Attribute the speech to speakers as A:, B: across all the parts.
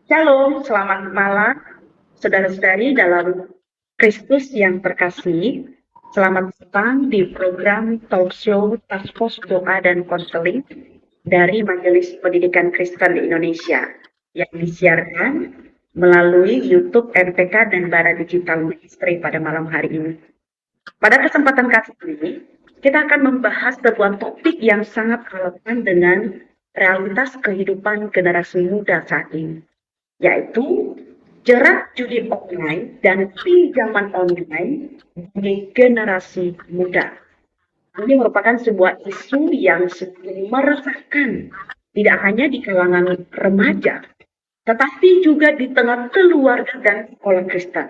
A: Shalom, selamat malam, saudara-saudari dalam Kristus yang terkasih. Selamat datang di program talk show Task Force Doa dan Konseling dari Majelis Pendidikan Kristen di Indonesia yang disiarkan melalui YouTube MPK dan Bara Digital Ministry pada malam hari ini. Pada kesempatan kali ini, kita akan membahas sebuah topik yang sangat relevan dengan realitas kehidupan generasi muda saat ini, yaitu jerat judi online dan pinjaman online bagi generasi muda. Ini merupakan sebuah isu yang sungguh meresahkan, tidak hanya di kalangan remaja, tetapi juga di tengah keluarga dan sekolah Kristen.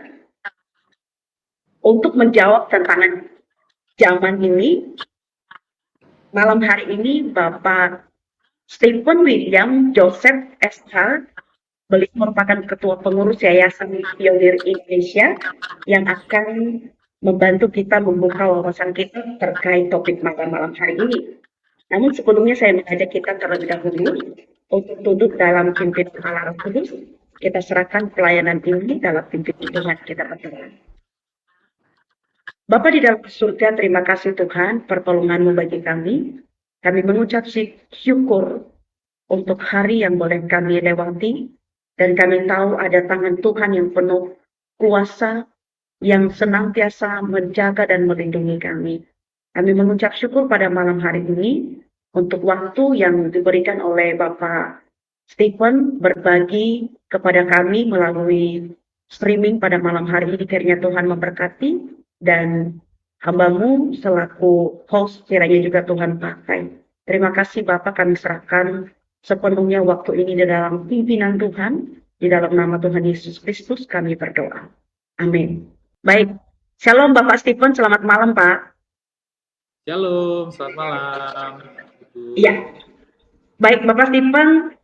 A: Untuk menjawab tantangan zaman ini, malam hari ini Bapak Stephen William Joseph SH, beliau merupakan Ketua Pengurus Yayasan Pionir Indonesia yang akan membantu kita membuka wawasan kita terkait topik malam hari ini. Namun sebelumnya saya mengajak kita terlebih dahulu untuk duduk dalam pimpinan Allah Roh Kudus. Kita serahkan pelayanan ini dalam pimpinan Tuhan kita berdoa. Bapa di dalam surga, terima kasih Tuhan pertolongan-Mu bagi kami. Kami mengucap syukur untuk hari yang boleh kami lewati, dan kami tahu ada tangan Tuhan yang penuh kuasa, yang senantiasa menjaga dan melindungi kami. Kami mengucap syukur pada malam hari ini, untuk waktu yang diberikan oleh Bapak Stephen berbagi kepada kami melalui streaming pada malam hari ini. Kiranya Tuhan memberkati, dan hamba-Mu selaku host kiranya juga Tuhan pakai. Terima kasih Bapak, kami serahkan sepenuhnya waktu ini di dalam pimpinan Tuhan. Di dalam nama Tuhan Yesus Kristus kami berdoa. Amin. Baik, Shalom Bapak Stephen, selamat malam Pak.
B: Shalom, selamat malam.
A: Iya, baik Bapak Stephen,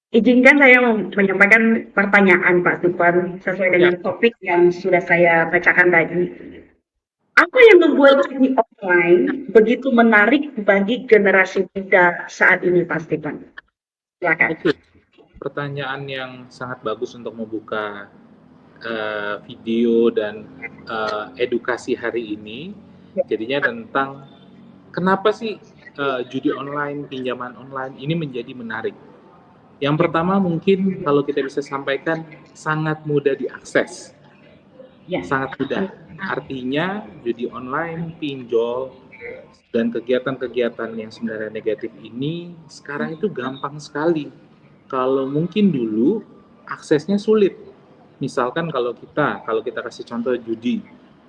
A: izinkan saya menyampaikan pertanyaan Pak Stephen sesuai dengan topik yang sudah saya bacakan tadi. Apa yang membuat judi online begitu menarik bagi generasi muda saat ini, Pak Stephen? Silakan.
B: Oke, pertanyaan yang sangat bagus untuk membuka video dan edukasi hari ini. Jadinya tentang kenapa sih judi online, pinjaman online ini menjadi menarik. Yang pertama mungkin kalau kita bisa sampaikan sangat mudah diakses. Sangat mudah. Artinya judi online, pinjol, dan kegiatan-kegiatan yang sebenarnya negatif ini sekarang itu gampang sekali. Kalau mungkin dulu aksesnya sulit. Misalkan kalau kita kasih contoh judi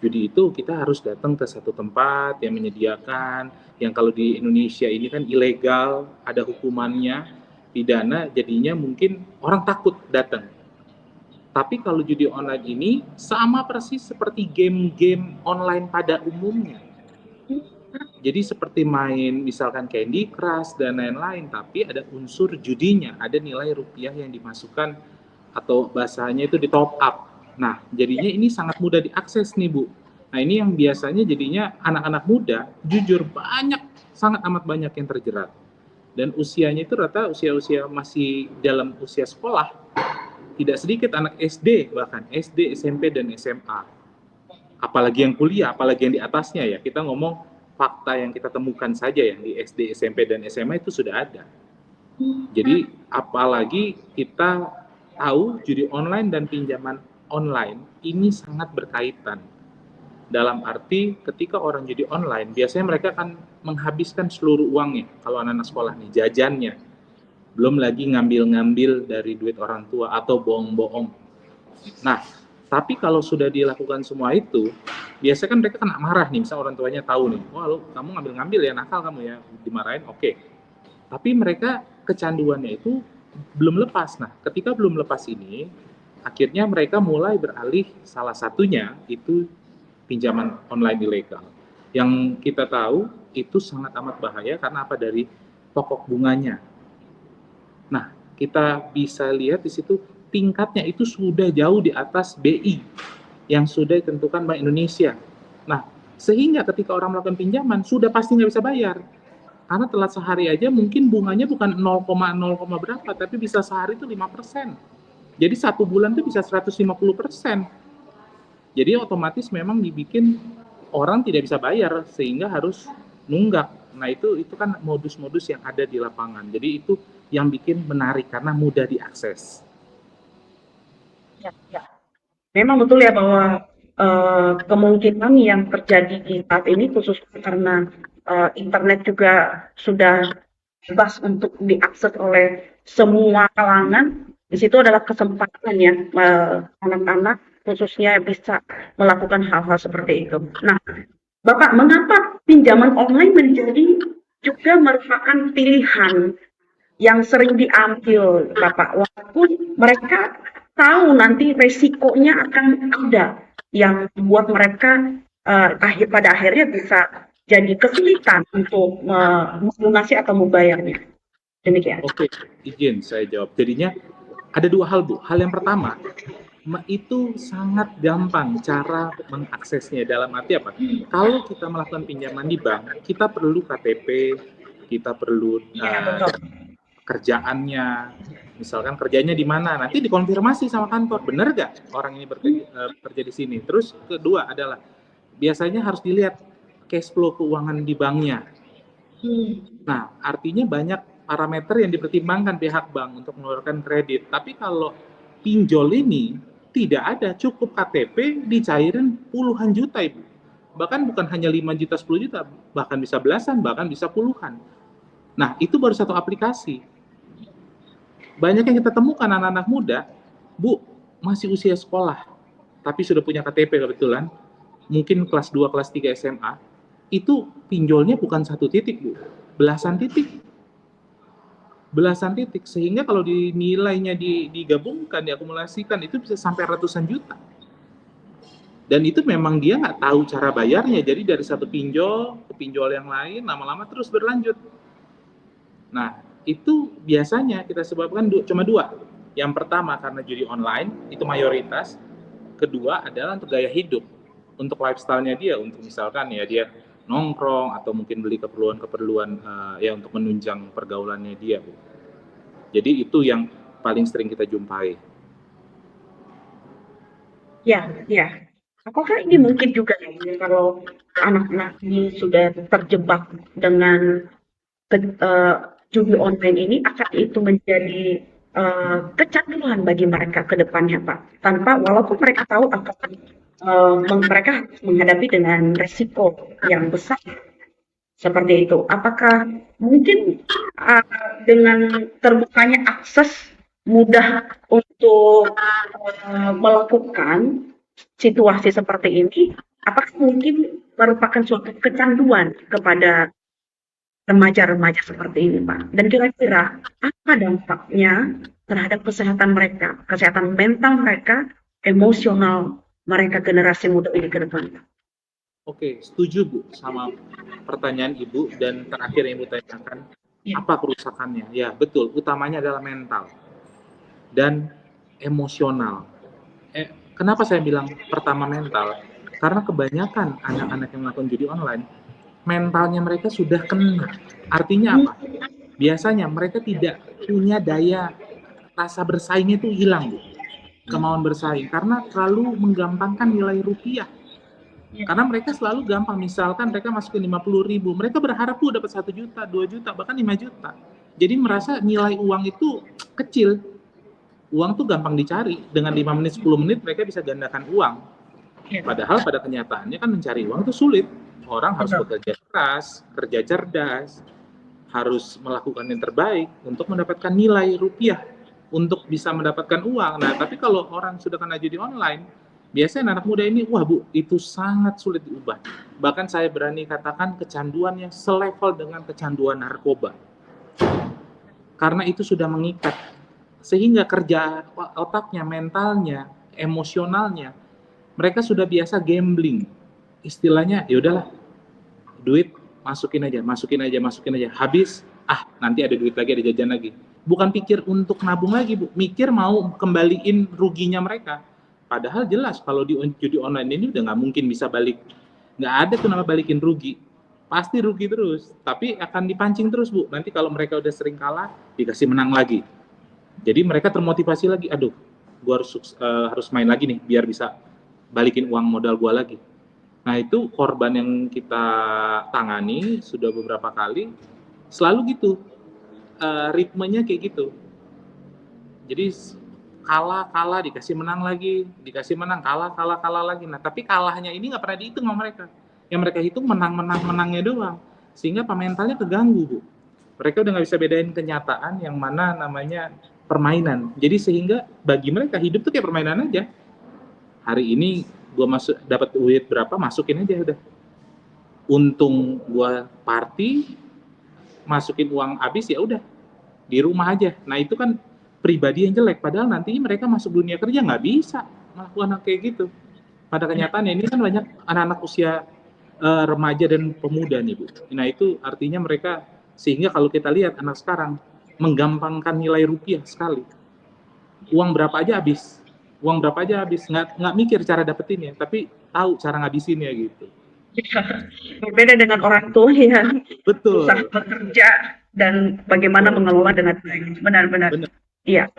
B: itu kita harus datang ke satu tempat yang menyediakan, yang kalau di Indonesia ini kan ilegal, ada hukumannya, pidana, jadinya mungkin orang takut datang. Tapi kalau judi online ini sama persis seperti game-game online pada umumnya. Jadi seperti main misalkan Candy Crush dan lain-lain, tapi ada unsur judinya, ada nilai rupiah yang dimasukkan atau bahasanya itu di top up. Nah, jadinya ini sangat mudah diakses nih Bu. Nah, ini yang biasanya jadinya anak-anak muda, jujur sangat amat banyak yang terjerat. Dan usianya itu rata usia-usia masih dalam usia sekolah. Tidak sedikit anak SD, bahkan SD, SMP, dan SMA. Apalagi yang kuliah, apalagi yang di atasnya ya. Kita ngomong fakta yang kita temukan saja yang di SD, SMP, dan SMA itu sudah ada. Jadi apalagi kita tahu judi online dan pinjaman online ini sangat berkaitan. Dalam arti ketika orang judi online, biasanya mereka akan menghabiskan seluruh uangnya. Kalau anak-anak sekolah nih, jajannya. Belum lagi ngambil-ngambil dari duit orang tua atau bohong-bohong. Nah, tapi kalau sudah dilakukan semua itu, biasanya kan mereka kena marah nih, misalnya orang tuanya tahu nih, wah lu kamu ngambil-ngambil ya, nakal kamu ya, dimarahin, oke. Tapi mereka kecanduannya itu belum lepas. Nah, ketika belum lepas ini, akhirnya mereka mulai beralih, salah satunya itu pinjaman online ilegal. Yang kita tahu itu sangat amat bahaya karena apa? Dari pokok bunganya. Nah, kita bisa lihat di situ tingkatnya itu sudah jauh di atas BI yang sudah ditentukan Bank Indonesia. Nah, sehingga ketika orang melakukan pinjaman sudah pasti nggak bisa bayar. Karena telat sehari aja mungkin bunganya bukan 0, berapa, tapi bisa sehari itu 5%. Jadi 1 bulan itu bisa 150%. Jadi otomatis memang dibikin orang tidak bisa bayar sehingga harus nunggak. Nah itu kan modus-modus yang ada di lapangan. Jadi itu yang bikin menarik karena mudah diakses.
A: Ya, ya. Memang betul ya bahwa kemungkinan yang terjadi di saat ini khususnya karena internet juga sudah bebas untuk diakses oleh semua kalangan. Di situ adalah kesempatan ya anak-anak khususnya bisa melakukan hal-hal seperti itu. Nah, Bapak, mengapa pinjaman online menjadi juga merupakan pilihan yang sering diambil, Bapak? Walaupun mereka tahu nanti resikonya akan ada yang membuat mereka pada akhirnya bisa jadi kesulitan untuk melunasi atau membayarnya. Demikian.
B: Oke, izin saya jawab. Jadinya ada 2 hal, Bu. Hal yang pertama, itu sangat gampang cara mengaksesnya. Dalam arti apa? Kalau kita melakukan pinjaman di bank, kita perlu KTP, kita perlu kerjaannya, misalkan kerjanya di mana, nanti dikonfirmasi sama kantor, benar nggak orang ini bekerja di sini. Terus kedua adalah biasanya harus dilihat cash flow keuangan di banknya. Nah, artinya banyak parameter yang dipertimbangkan pihak bank untuk mengeluarkan kredit. Tapi kalau pinjol ini tidak ada, cukup KTP dicairin puluhan juta, Ibu. Bahkan bukan hanya 5 juta, 10 juta, bahkan bisa belasan, bahkan bisa puluhan. Nah, itu baru satu aplikasi. Banyak yang kita temukan anak-anak muda, Bu, masih usia sekolah, tapi sudah punya KTP kebetulan, mungkin kelas 2, kelas 3 SMA, itu pinjolnya bukan 1 titik, Bu, belasan titik. Belasan titik, sehingga kalau nilainya digabungkan, diakumulasikan, itu bisa sampai ratusan juta. Dan itu memang dia nggak tahu cara bayarnya, jadi dari satu pinjol ke pinjol yang lain, lama-lama terus berlanjut. Nah, itu biasanya kita sebabkan cuma 2. Yang pertama karena judi online, itu mayoritas. Kedua adalah untuk gaya hidup, untuk lifestyle-nya dia, untuk misalkan ya dia nongkrong atau mungkin beli keperluan-keperluan ya untuk menunjang pergaulannya dia, Bu. Jadi itu yang paling sering kita jumpai.
A: Ya, ya. Apakah ini mungkin juga ya, kalau anak-anak ini sudah terjebak dengan judi online ini, akan itu menjadi kecanduan bagi mereka ke depannya, Pak. Tanpa, walaupun mereka tahu akan mereka harus menghadapi dengan resiko yang besar seperti itu. Apakah mungkin dengan terbukanya akses mudah untuk melakukan situasi seperti ini, apakah mungkin merupakan suatu kecanduan kepada remaja-remaja seperti ini, Pak? Dan kira-kira apa dampaknya terhadap kesehatan mereka, kesehatan mental mereka, emosional mereka generasi muda ini ke depan?
B: Oke, setuju, Bu, sama pertanyaan Ibu. Dan terakhir yang Ibu tanyakan, apa kerusakannya? Ya, betul, utamanya adalah mental dan emosional. Kenapa saya bilang pertama mental? Karena kebanyakan anak-anak yang melakukan judi online, mentalnya mereka sudah kena. Artinya apa? Biasanya mereka tidak punya daya, rasa bersaingnya itu hilang, Bu. Kemauan bersaing, karena terlalu menggampangkan nilai rupiah. Karena mereka selalu gampang, misalkan mereka masukin 50.000, mereka berharap tuh dapat 1 juta, 2 juta, bahkan 5 juta. Jadi merasa nilai uang itu kecil. Uang tuh gampang dicari, dengan 5 menit, 10 menit mereka bisa gandakan uang. Padahal pada kenyataannya kan mencari uang itu sulit. Orang harus bekerja keras, kerja cerdas, harus melakukan yang terbaik untuk mendapatkan nilai rupiah, untuk bisa mendapatkan uang. Nah, tapi kalau orang sudah kena judi online, biasanya anak muda ini, wah Bu, itu sangat sulit diubah. Bahkan saya berani katakan kecanduannya selevel dengan kecanduan narkoba. Karena itu sudah mengikat. Sehingga kerja otaknya, mentalnya, emosionalnya, mereka sudah biasa gambling. Istilahnya, ya udahlah, duit masukin aja. Habis, nanti ada duit lagi, ada jajan lagi. Bukan pikir untuk nabung lagi, Bu. Mikir mau kembaliin ruginya mereka. Padahal jelas kalau di judi online ini udah nggak mungkin bisa balik. Nggak ada tuh nama balikin rugi. pasti rugi terus, tapi akan dipancing terus Bu. Nanti kalau mereka udah sering kalah, dikasih menang lagi. Jadi mereka termotivasi lagi, aduh, gua harus main lagi nih, biar bisa balikin uang modal gua lagi. Nah itu korban yang kita tangani sudah beberapa kali, selalu gitu, ritmenya kayak gitu. Jadi kalah dikasih menang lagi, dikasih menang kalah lagi. Nah tapi kalahnya ini nggak pernah dihitung sama mereka. Yang mereka hitung menangnya doang, sehingga mentalnya keganggu Bu. Mereka udah nggak bisa bedain kenyataan yang mana namanya permainan. Jadi sehingga bagi mereka hidup tuh kayak permainan aja. Hari ini gue dapat duit berapa, masukin aja udah. Untung gue party, masukin uang habis ya udah di rumah aja. Nah itu kan pribadi yang jelek, padahal nanti mereka masuk dunia kerja nggak bisa melakukan kayak gitu. Pada kenyataannya ini kan banyak anak-anak usia remaja dan pemuda nih Bu. Nah itu artinya mereka, sehingga kalau kita lihat anak sekarang menggampangkan nilai rupiah sekali. Uang berapa aja habis, nggak mikir cara dapetinnya, tapi tahu cara ngabisinnya gitu.
A: Berbeda dengan orang tua yang susah
B: Betul.
A: bekerja dan bagaimana mengelola dengan baik. Benar-benar.
B: Benar.
A: Iya,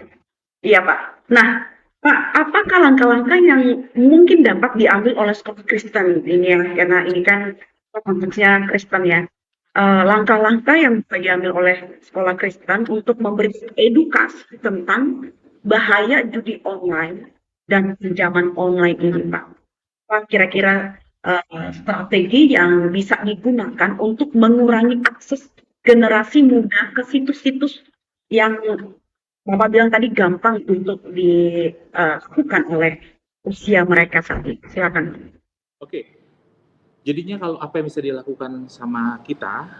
A: iya Pak. Nah, Pak, apakah langkah-langkah yang mungkin dapat diambil oleh sekolah Kristen ini ya, karena ini kan konteksnya Kristen ya. Langkah-langkah yang bisa diambil oleh sekolah Kristen untuk memberi edukasi tentang bahaya judi online dan pinjaman online ini, Pak. Apa kira-kira strategi yang bisa digunakan untuk mengurangi akses generasi muda ke situs-situs yang Bapak bilang tadi gampang untuk dilakukan oleh usia mereka saat ini. Silakan.
B: Oke. Jadinya kalau apa yang bisa dilakukan sama kita,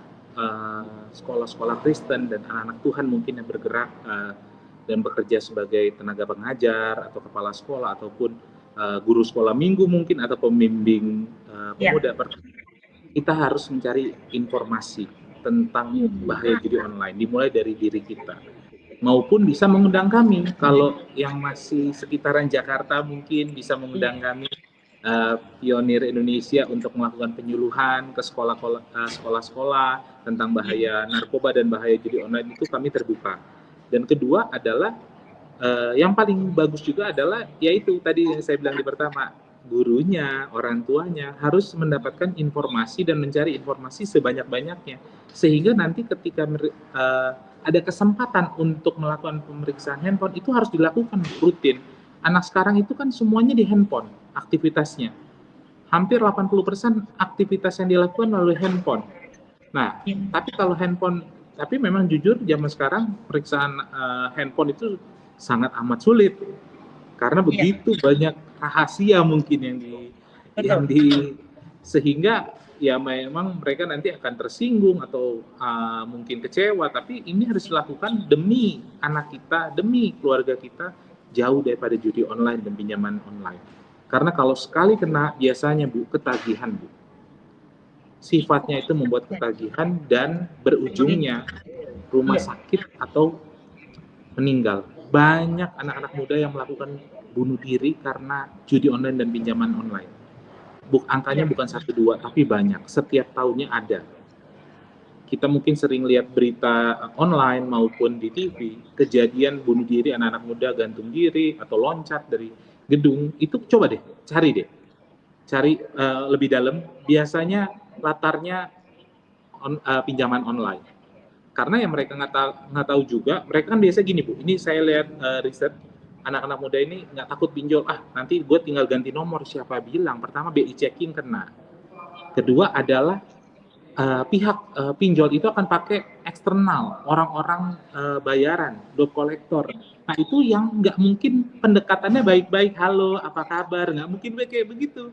B: sekolah-sekolah Kristen dan anak-anak Tuhan mungkin yang bergerak dan bekerja sebagai tenaga pengajar atau kepala sekolah ataupun guru sekolah minggu mungkin atau pembimbing pemuda, kita harus mencari informasi tentang bahaya judi online, dimulai dari diri kita. Maupun bisa mengundang kami, kalau yang masih sekitaran Jakarta mungkin bisa mengundang kami, Pionir Indonesia, untuk melakukan penyuluhan ke sekolah-sekolah tentang bahaya narkoba dan bahaya judi online. Itu kami terbuka. Dan kedua adalah yang paling bagus juga adalah yaitu tadi yang saya bilang di pertama, gurunya, orang tuanya harus mendapatkan informasi dan mencari informasi sebanyak-banyaknya, sehingga nanti ketika ada kesempatan untuk melakukan pemeriksaan handphone, itu harus dilakukan rutin. Anak sekarang itu kan semuanya di handphone aktivitasnya. Hampir 80% aktivitas yang dilakukan melalui handphone. Nah, tapi kalau handphone, tapi memang jujur zaman sekarang pemeriksaan handphone itu sangat amat sulit. Karena begitu banyak rahasia mungkin yang sehingga ya memang mereka nanti akan tersinggung atau mungkin kecewa, tapi ini harus dilakukan demi anak kita, demi keluarga kita, jauh daripada judi online dan pinjaman online. Karena kalau sekali kena, biasanya Bu, ketagihan Bu. Sifatnya itu membuat ketagihan dan berujungnya rumah sakit atau meninggal. Banyak anak-anak muda yang melakukan bunuh diri karena judi online dan pinjaman online. Angkanya bukan 1-2, tapi banyak. Setiap tahunnya ada. Kita mungkin sering lihat berita online maupun di TV, kejadian bunuh diri anak-anak muda, gantung diri atau loncat dari gedung. Itu coba deh, cari lebih dalam. Biasanya latarnya pinjaman online. Karena yang mereka nggak tahu juga, mereka kan biasa gini Bu. Ini saya lihat riset, anak-anak muda ini nggak takut pinjol. Nanti gue tinggal ganti nomor, siapa bilang? Pertama, BI checking kena. Kedua adalah pihak pinjol itu akan pakai eksternal, orang-orang bayaran, debt collector. Nah itu yang nggak mungkin pendekatannya baik-baik, halo apa kabar, nggak mungkin kayak begitu.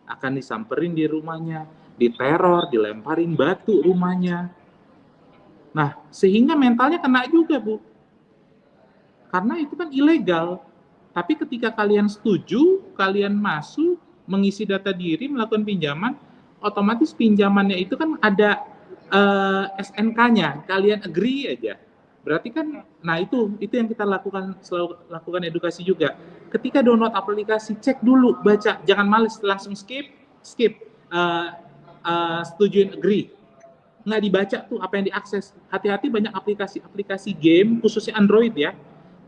B: Akan disamperin di rumahnya, diteror, dilemparin batu rumahnya. Nah sehingga mentalnya kena juga Bu, karena itu kan ilegal. Tapi ketika kalian setuju, kalian masuk, mengisi data diri, melakukan pinjaman, otomatis pinjamannya itu kan ada SNK-nya, kalian agree aja. Berarti kan, nah itu yang kita selalu lakukan edukasi juga. Ketika download aplikasi, cek dulu, baca, jangan males langsung skip, setujuin agree. nggak dibaca tuh apa yang diakses. Hati-hati banyak aplikasi game, khususnya Android ya.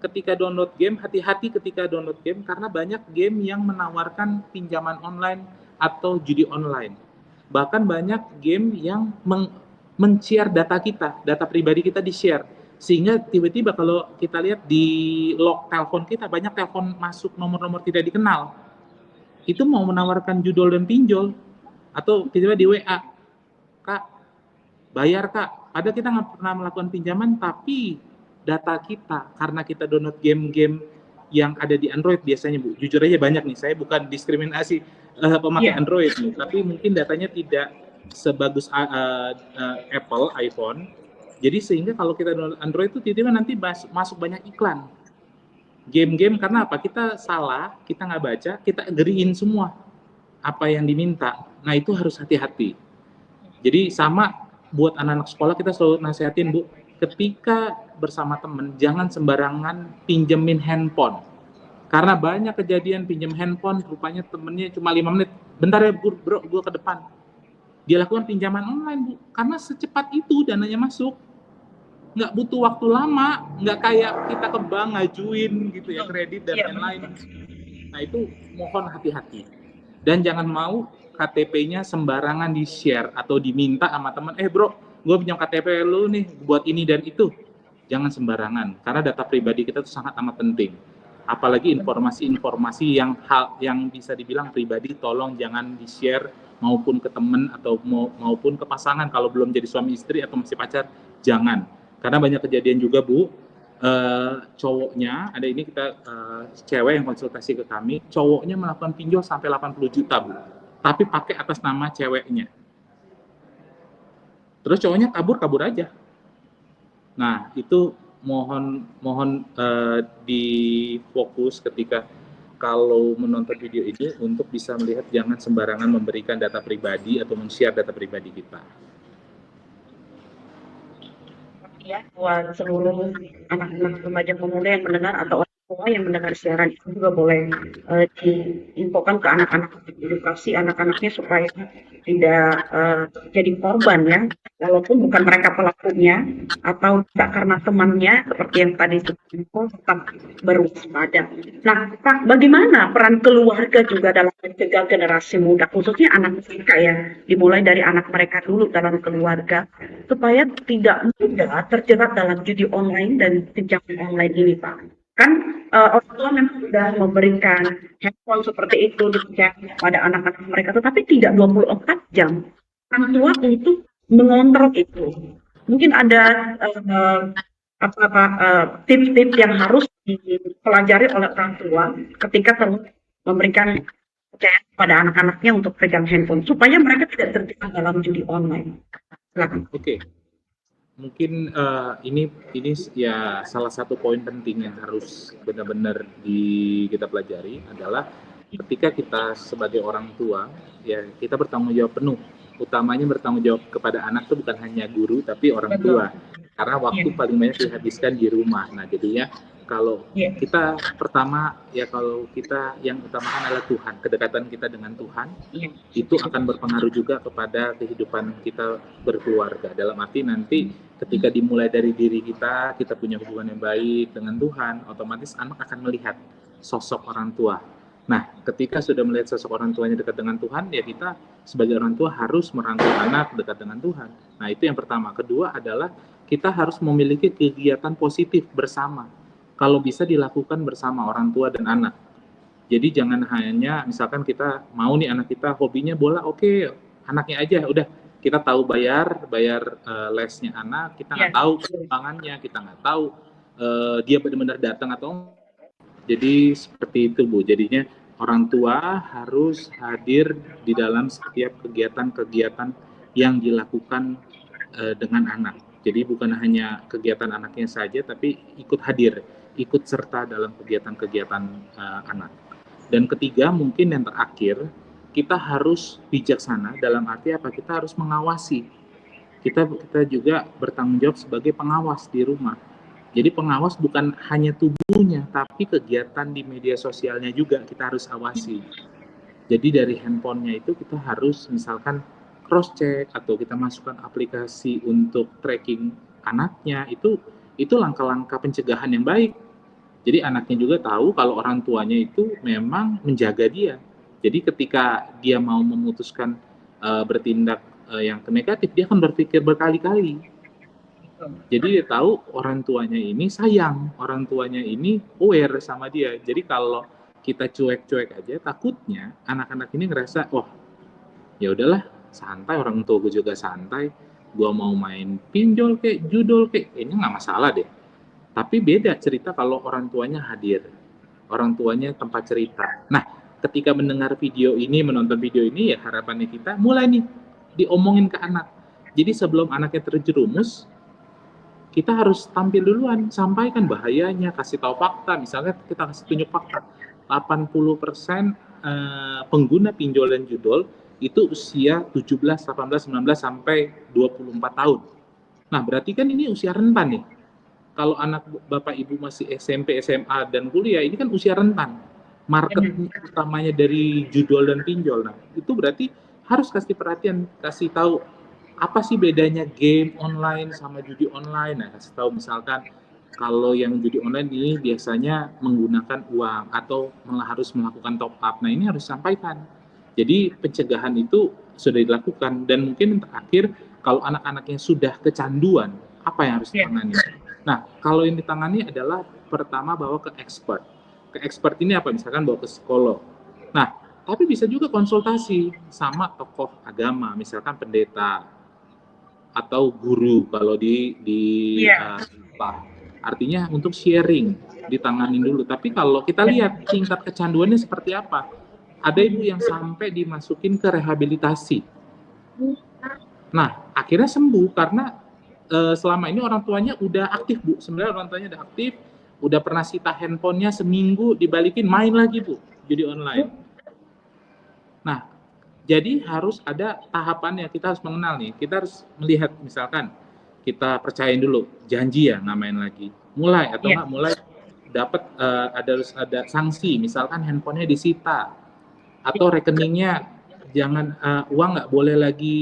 B: Ketika download game, hati-hati ketika download game, karena banyak game yang menawarkan pinjaman online atau judi online. Bahkan banyak game yang men-share data kita, data pribadi kita di-share. Sehingga tiba-tiba kalau kita lihat di log telepon kita, banyak telepon masuk nomor-nomor tidak dikenal. Itu mau menawarkan judol dan pinjol. Atau tiba-tiba di WA, Kak, bayar Kak. Padahal kita nggak pernah melakukan pinjaman, tapi data kita, karena kita download game-game yang ada di Android biasanya, Bu. Jujur aja banyak nih, saya bukan diskriminasi pemakai Android, nih, tapi mungkin datanya tidak sebagus Apple, iPhone. Jadi sehingga kalau kita download Android itu tiba-tiba nanti masuk banyak iklan. Game-game karena apa? Kita salah, kita nggak baca, kita agreein semua apa yang diminta. Nah itu harus hati-hati. Jadi sama buat anak-anak sekolah kita selalu nasihatin, Bu, ketika bersama temen jangan sembarangan pinjemin handphone. Karena banyak kejadian pinjam handphone, rupanya temennya cuma 5 menit. Bentar ya bro, gue ke depan. Dia lakukan pinjaman online, Bu. Karena secepat itu dananya masuk. Nggak butuh waktu lama, nggak kayak kita ke bank ngajuin gitu ya, kredit dan lain-lain. Nah itu mohon hati-hati. Dan jangan mau KTP-nya sembarangan di-share atau diminta sama teman, bro, gue pinjam KTP lu nih buat ini dan itu. Jangan sembarangan, karena data pribadi kita itu sangat amat penting. Apalagi informasi-informasi yang bisa dibilang pribadi, tolong jangan di-share maupun ke teman atau maupun ke pasangan. Kalau belum jadi suami istri atau masih pacar, jangan. Karena banyak kejadian juga, Bu, cowoknya, ada ini kita cewek yang konsultasi ke kami, cowoknya melakukan pinjol sampai 80 juta, Bu. Tapi pakai atas nama ceweknya. Terus cowoknya kabur aja. Nah, itu mohon difokus ketika kalau menonton video ini untuk bisa melihat jangan sembarangan memberikan data pribadi atau men-share data pribadi kita.
A: Ya, buat seluruh anak-anak remaja pemuda yang mendengar atau orang tua yang mendengar siaran itu juga boleh diinfokan ke anak-anak, edukasi anak-anaknya supaya tidak jadi korban ya, walaupun bukan mereka pelakunya atau tidak karena temannya seperti yang tadi disebutkan, tetap berwaspada. Nah, Pak, bagaimana peran keluarga juga dalam mencegah generasi muda, khususnya anak mereka ya, dimulai dari anak mereka dulu dalam keluarga, supaya tidak mudah terjerat dalam judi online dan pinjaman online ini, Pak. Kan orang tua memang sudah memberikan handphone seperti itu kepada anak-anak mereka, tetapi tidak 24 jam. Orang tua untuk mengontrol itu. Mungkin ada tips-tips yang harus dipelajari oleh orang tua ketika terus memberikan percaya pada anak-anaknya untuk pegang handphone supaya mereka tidak terjebak dalam judi online.
B: Oke. Mungkin ini ya salah satu poin penting yang harus benar-benar kita pelajari adalah ketika kita sebagai orang tua ya kita bertanggung jawab penuh. Utamanya bertanggung jawab kepada anak itu bukan hanya guru tapi orang tua. Karena waktu paling banyak dihabiskan di rumah. Nah, jadinya kalau kita pertama ya kalau kita yang utamakan adalah Tuhan, kedekatan kita dengan Tuhan itu akan berpengaruh juga kepada kehidupan kita berkeluarga. Dalam arti nanti ketika dimulai dari diri kita punya hubungan yang baik dengan Tuhan, otomatis anak akan melihat sosok orang tua. Nah, ketika sudah melihat sosok orang tuanya dekat dengan Tuhan, ya kita sebagai orang tua harus merangkul anak dekat dengan Tuhan. Nah, itu yang pertama. Kedua adalah kita harus memiliki kegiatan positif bersama. Kalau bisa dilakukan bersama orang tua dan anak. Jadi jangan hanya misalkan kita mau nih anak kita hobinya bola, oke, anaknya aja udah kita tahu bayar lesnya anak, kita nggak tahu perkembangannya, kita nggak tahu dia benar-benar datang atau. Jadi seperti itu, Bu. Jadinya orang tua harus hadir di dalam setiap kegiatan-kegiatan yang dilakukan dengan anak. Jadi bukan hanya kegiatan anaknya saja, tapi ikut hadir, ikut serta dalam kegiatan-kegiatan anak. Dan ketiga, mungkin yang terakhir, kita harus bijaksana dalam arti apa? Kita harus mengawasi. Kita juga bertanggung jawab sebagai pengawas di rumah. Jadi pengawas bukan hanya tubuhnya, tapi kegiatan di media sosialnya juga kita harus awasi. Jadi dari handphonenya itu kita harus misalkan cross check atau kita masukkan aplikasi untuk tracking anaknya, itu langkah-langkah pencegahan yang baik. Jadi anaknya juga tahu kalau orang tuanya itu memang menjaga dia. Jadi ketika dia mau memutuskan bertindak yang negatif, dia akan berpikir berkali-kali. Jadi dia tahu orang tuanya ini sayang, orang tuanya ini aware sama dia. Jadi kalau kita cuek-cuek aja, takutnya anak-anak ini ngerasa, oh ya udahlah, santai, orang tua gue juga santai, gue mau main pinjol kayak judol kayak, kayaknya nggak masalah deh. Tapi beda cerita kalau orang tuanya hadir, orang tuanya tempat cerita. Nah, ketika mendengar video ini, menonton video ini, ya harapannya kita mulai nih diomongin ke anak. Jadi sebelum anaknya terjerumus, kita harus tampil duluan, sampaikan bahayanya, kasih tahu fakta. Misalnya kita kasih tunjuk fakta, 80% pengguna pinjol dan judol itu usia 17, 18, 19 sampai 24 tahun. Nah, berarti kan ini usia rentan nih. Kalau anak Bapak Ibu masih SMP, SMA dan kuliah, ini kan usia rentan. Market utamanya dari judol dan pinjol. Nah, itu berarti harus kasih perhatian, kasih tahu apa sih bedanya game online sama judi online. Nah, kasih tahu misalkan kalau yang judi online ini biasanya menggunakan uang atau malah harus melakukan top up. Nah, ini harus sampaikan. Jadi pencegahan itu sudah dilakukan, dan mungkin terakhir kalau anak-anaknya sudah kecanduan, apa yang harus ditangani? Nah, kalau yang ditangani adalah pertama bawa ke expert. Ke expert ini apa? Misalkan bawa ke psikolog. Nah, tapi bisa juga konsultasi sama tokoh agama, misalkan pendeta atau guru kalau di artinya untuk sharing, ditanganin dulu. Tapi kalau kita lihat tingkat kecanduannya seperti apa, ada ibu yang sampai dimasukin ke rehabilitasi. Nah, akhirnya sembuh karena selama ini orang tuanya udah aktif, Bu. Sebenarnya orang tuanya udah aktif, udah pernah sita handphonenya seminggu, dibalikin main lagi, Bu, judi online. Nah, jadi harus ada tahapannya, kita harus mengenal nih, kita harus melihat misalkan kita percayain dulu, janji ya nggak main lagi, mulai atau nggak mulai dapat ada sanksi, misalkan handphonenya disita atau rekeningnya jangan uang nggak boleh lagi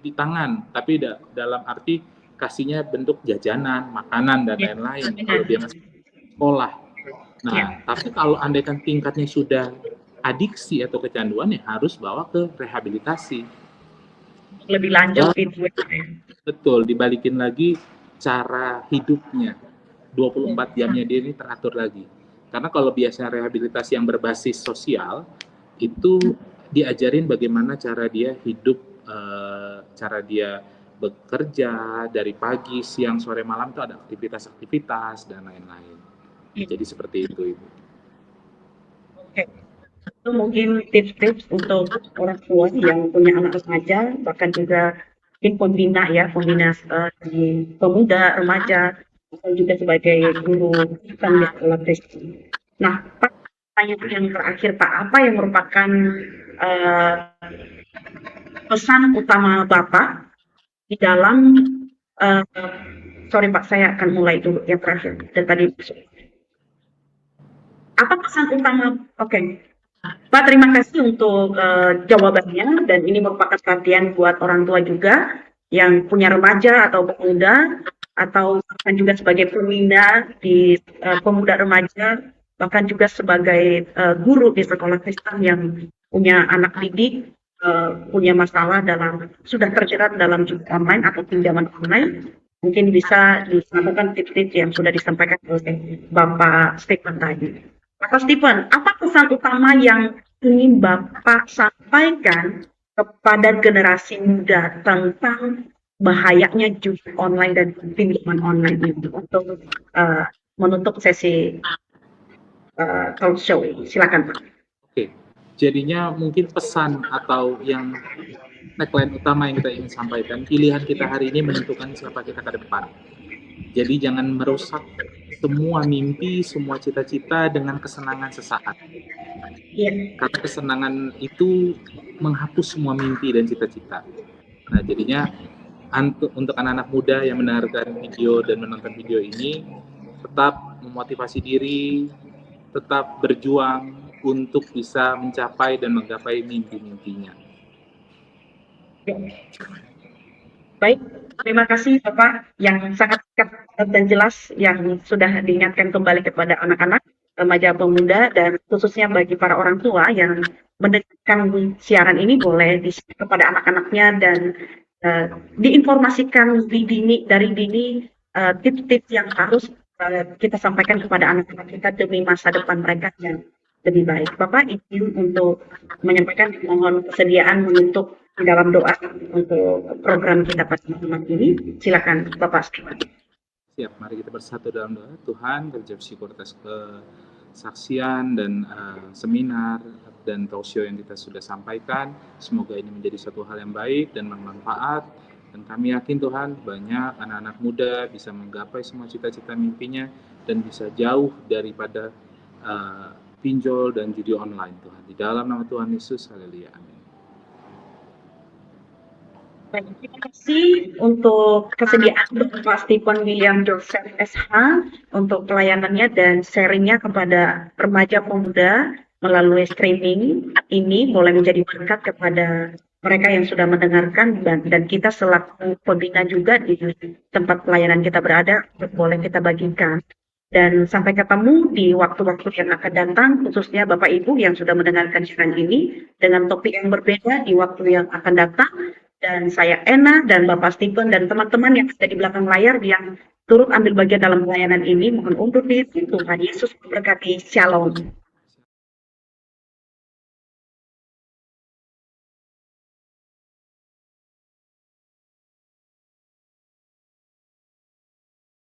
B: di tangan, tapi dalam arti kasihnya bentuk jajanan, makanan dan lain-lain kalau dia masih sekolah. Nah, tapi kalau andaikan tingkatnya sudah adiksi atau kecanduan, ya harus bawa ke rehabilitasi.
A: Lebih lanjut itu.
B: Betul, dibalikin lagi cara hidupnya. 24 jamnya dia ini teratur lagi. Karena kalau biasanya rehabilitasi yang berbasis sosial, itu diajarin bagaimana cara dia hidup, cara dia bekerja dari pagi, siang, sore, malam itu ada aktivitas-aktivitas dan lain-lain. Jadi seperti itu, Ibu.
A: Oke. Itu mungkin tips-tips untuk orang tua yang punya anak remaja, bahkan juga mungkin pembina di pemuda, remaja, atau juga sebagai guru di sekolah Kristen. Nah, Pak, pertanyaan yang terakhir, Pak, apa yang merupakan pesan utama Bapak di dalam sorry Pak, saya akan mulai dulu yang terakhir dan tadi apa pesan utama? Oke. Pak, terima kasih untuk jawabannya, dan ini merupakan perhatian buat orang tua juga yang punya remaja atau pemuda, atau bahkan juga sebagai pembina di pemuda remaja, bahkan juga sebagai guru di sekolah Kristen yang punya anak didik, punya masalah sudah terjerat dalam judi online atau pinjaman online. Mungkin bisa dilakukan tips-tips yang sudah disampaikan oleh Bapak Stephen tadi. Bapak Stephen, apa pesan utama yang ingin Bapak sampaikan kepada generasi muda tentang bahayanya judi online dan pinjaman online itu untuk menutup sesi talk show ini? Silakan Pak.
B: Oke, jadinya mungkin pesan atau yang tagline utama yang kita ingin sampaikan, pilihan kita hari ini menentukan siapa kita ke depan. Jadi jangan merusak semua mimpi, semua cita-cita dengan kesenangan sesaat. Karena kesenangan itu menghapus semua mimpi dan cita-cita. Nah, jadinya untuk anak-anak muda yang mendengarkan video dan menonton video ini, tetap memotivasi diri, tetap berjuang untuk bisa mencapai dan menggapai mimpi-mimpinya.
A: Ya. Baik, terima kasih Bapak yang sangat singkat dan jelas yang sudah diingatkan kembali kepada anak-anak, remaja pemuda, dan khususnya bagi para orang tua yang mendengarkan siaran ini boleh di-share kepada anak-anaknya dan eh, diinformasikan dari dini tips-tips yang harus kita sampaikan kepada anak-anak kita demi masa depan mereka yang lebih baik. Bapak izin untuk menyampaikan mohon kesediaan menutup di dalam doa untuk program kita pada malam ini. Silakan Bapak Steven.
B: Siap, mari kita bersatu dalam doa. Tuhan, berucap syukur atas kesaksian dan seminar dan talkshow yang kita sudah sampaikan. Semoga ini menjadi suatu hal yang baik dan bermanfaat. Dan kami yakin Tuhan, banyak anak-anak muda bisa menggapai semua cita-cita mimpinya dan bisa jauh daripada pinjol dan judi online, Tuhan. Di dalam nama Tuhan Yesus, haleluya, amin.
A: Baik, terima kasih untuk kesediaan Bapak Stephen William Joseph SH untuk pelayanannya dan sharingnya kepada remaja pemuda melalui streaming ini boleh menjadi berkat kepada mereka yang sudah mendengarkan dan kita selaku pembina juga di tempat pelayanan kita berada boleh kita bagikan. Dan sampai ketemu di waktu-waktu yang akan datang, khususnya Bapak Ibu yang sudah mendengarkan siaran ini dengan topik yang berbeda di waktu yang akan datang. Dan saya Ena dan Bapak Stephen dan teman-teman yang ada di belakang layar yang turut ambil bagian dalam pelayanan ini mohon undur diri. Tuhan Yesus memberkati. Shalom.